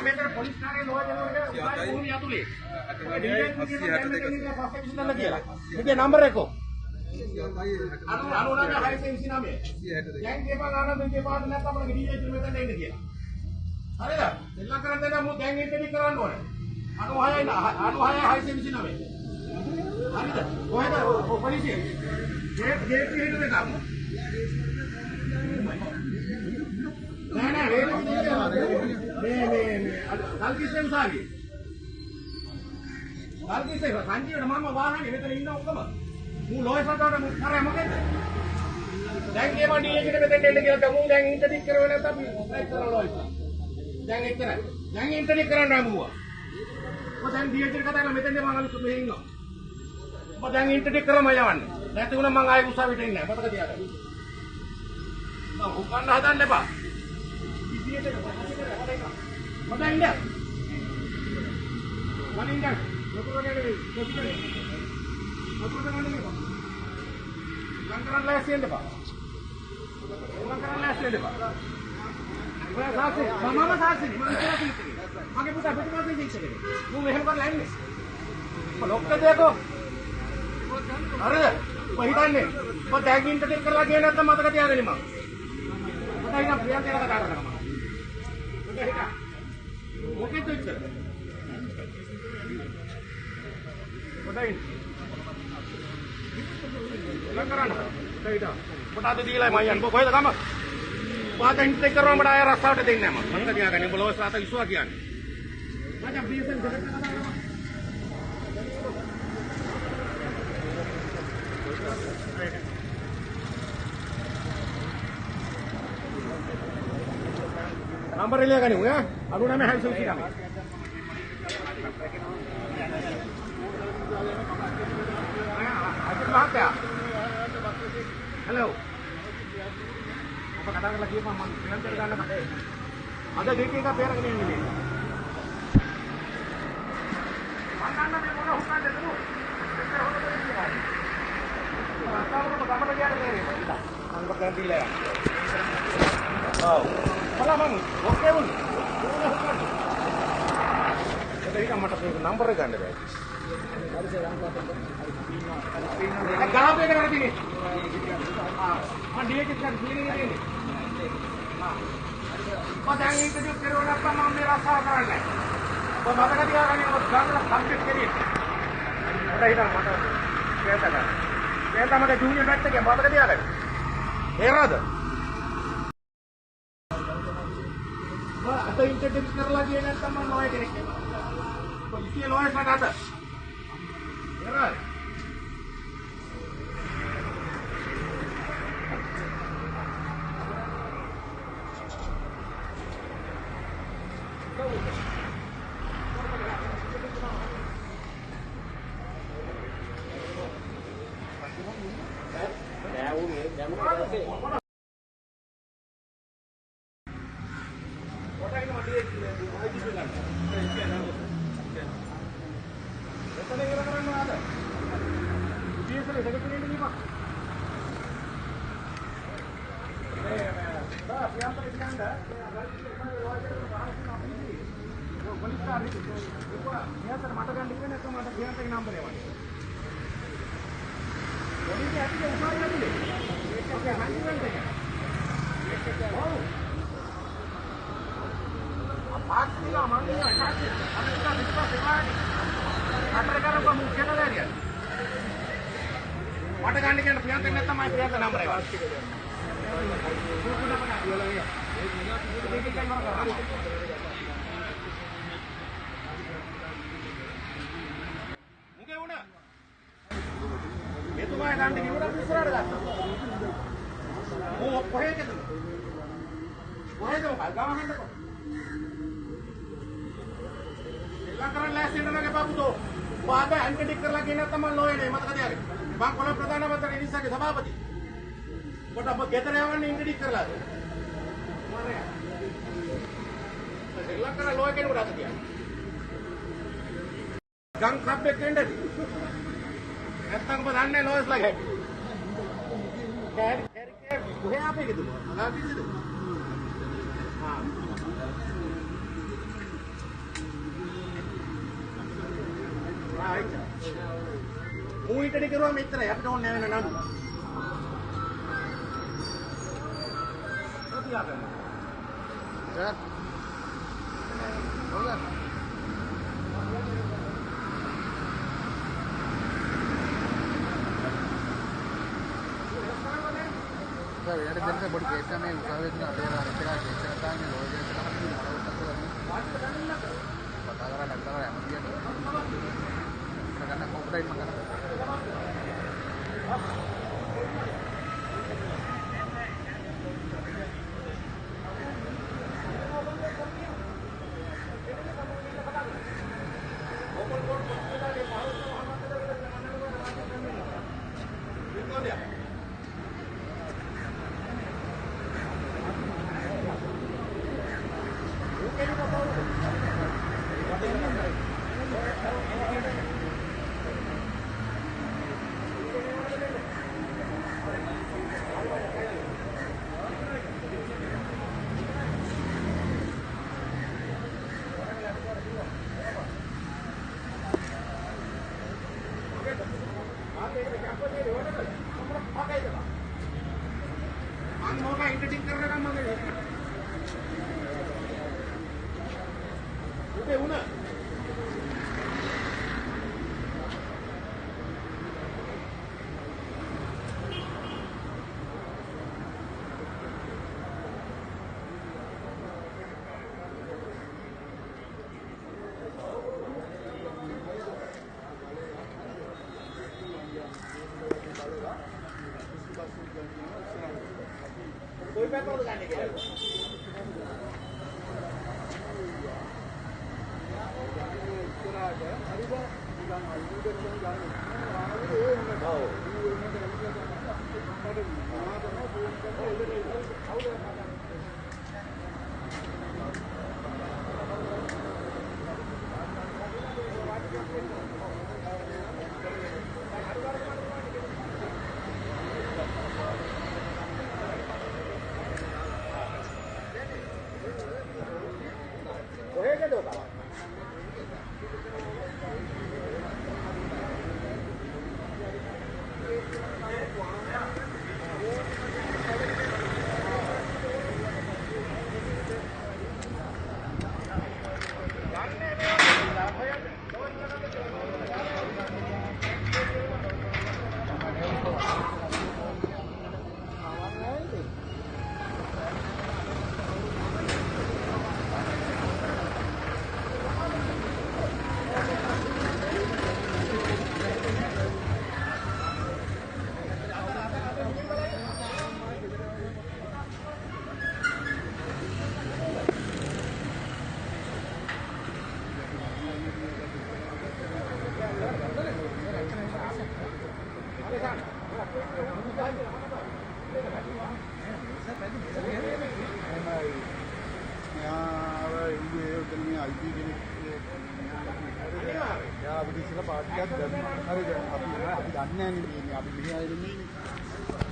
මෙතන පොලිස් කාර්යාලය ලෝය දෙනකොට භූමිය ඇතුලේ. මේකේ නම්බර එක. 99 දැන් කියපන් ආනන්ද කියපාද නැත්නම් අපේ ඩීජේ තුන මෙතන එන්න කියලා. හරිද? එල්ල කරන් දෙන්න මම දැන් ඉන්ටර්වයුව කරන්න ඕනේ. 96 හරිද? කොහෙද පොලිසිය? ගේට් එකේ හිටු දෙකක්. නෑ මේ කල්කිස්සේ උසාවියේ. කල්කිස්සේ සංජීවට මම වාහනේ මෙතන ඉන්න ඔක්කොම. මූ ලෝයස් වලට මූ කරේ මොකද? දැන් මේ මඩිය එකට මෙතෙන් එන්න කියලා මූ දැන් ඉන්ටර්වයුව කරවෙ නැත්නම් අපි ලයිට් කරලා ලෝයස්. දැන් එච්චරයි. දැන් ඉන්ටර්වයුව කරන්න මූවා. ඔය දැන් ඩීඑච් එක කතා කරලා මෙතෙන්ද මම අලුත් මෙහෙ ඉන්නවා. ඔබ දැන් ඉන්ටර්වයුව කරම යවන්නේ. නැති වුණා මම ආයෙ උසාවියට එන්නේ නැහැ. මතක තියාගන්න. ඔව් උකන්න හදන්න එපා. ඩීඑච් එක මතක ඉන්න. වලින් දැන් ලොකුරගේ කොපිටේ. ලොකුරට ගන්න එපා. ලංකරන් ලෑස්ති වෙන්න එපා. ලංකරන් ලෑස්ති වෙන්න එපා. ඔය සාක්ෂි මම සාක්ෂි මම කියලා කිව්වේ. මගේ පුතා පිටුපස්සේ ඉන්නේ. මම මෙහෙම කරලා ඉන්නේ. ලොක්ක දෙකෝ. හරිද? ඔය හිතන්නේ. ඔය ටැග් ඉන්ටර්නෙට් කරලා ගියේ නැත්නම් මතක තියාගන්න මම. මට ඉන්න ප්‍රියන්ත එක්ක කතා කරනවා. ඔක හිත. මොකෙද ඉච්චර? ඔතයි. ලංකරන්න. ඔතයි තා. මොකටද දීලා මම යන්නේ කොහෙද ගම? පාත ඉන්ටර්නෙට් කරනවා මට ආය රස්සාවට දෙන්නේ නැහැ මම. මතක තියාගන්න. උඹ ලෝස් රාත විශ්වා කියන්නේ. මචං බීඑස්එන් දෙකට කතා කරනවා. नंबर ले का नहीं हुआ अरुणा में हेल्थ की नाम कहाँ पे hello apa katakan lagi apa man nanti karena ada DK का पैर रखने के लिए mana में बोला हुआ है तो tahu apa kamu lagi ada ni anggap ganti lah oh malah mang oke pun jadi kamu tak punya nomor kan ada कहाँ पे कर दी हाँ dia kita sini ini pada yang itu juga kira apa mau merasa kan lah pada kata dia kan yang jangan sampai kiri udah hitam mata kita mata junior back ke pada kata dia kan era atau internet lagi yang teman mau ini isi loes nak ada era Mata kan kan priyanka neta mai priyanka number ai mungkin una itu mai dan di udah besar ada oh kohe ke gawa handa ko lakaran last end lage babu to baada ankedik karla gena tamal loye ne mata kadiya bang kola pradhana mantra inisa ke sabapati but ab ගෙදර යවන්නේ ඉන්ටර්ඩික් කරලාද මොනේ ලකර lawyer කෙනෙකුට අත තියන්න ගම් club එකේ ඉන්නද නැත්තම් ඔබ දන්නේ ලෝයස්ලා ගැටි කොහේ ආපේ කිව්ද? අගා කිව්ද? ආ. රයිට්. මූයිටඩි කරුවා මෙච්චරයි අපිට ඕනේ නැහැ වෙන නඩු. සතියා ගන්න. සර්. හොඳයි. सर यार दिन से बड़ी केस में उठावे ना दे रहा है तेरा केस करता है लोग जैसे ना हम पता करा लगता है मुझे करना कॉपीराइट मत करना कोई पैसा लगाने के लिए पार्टी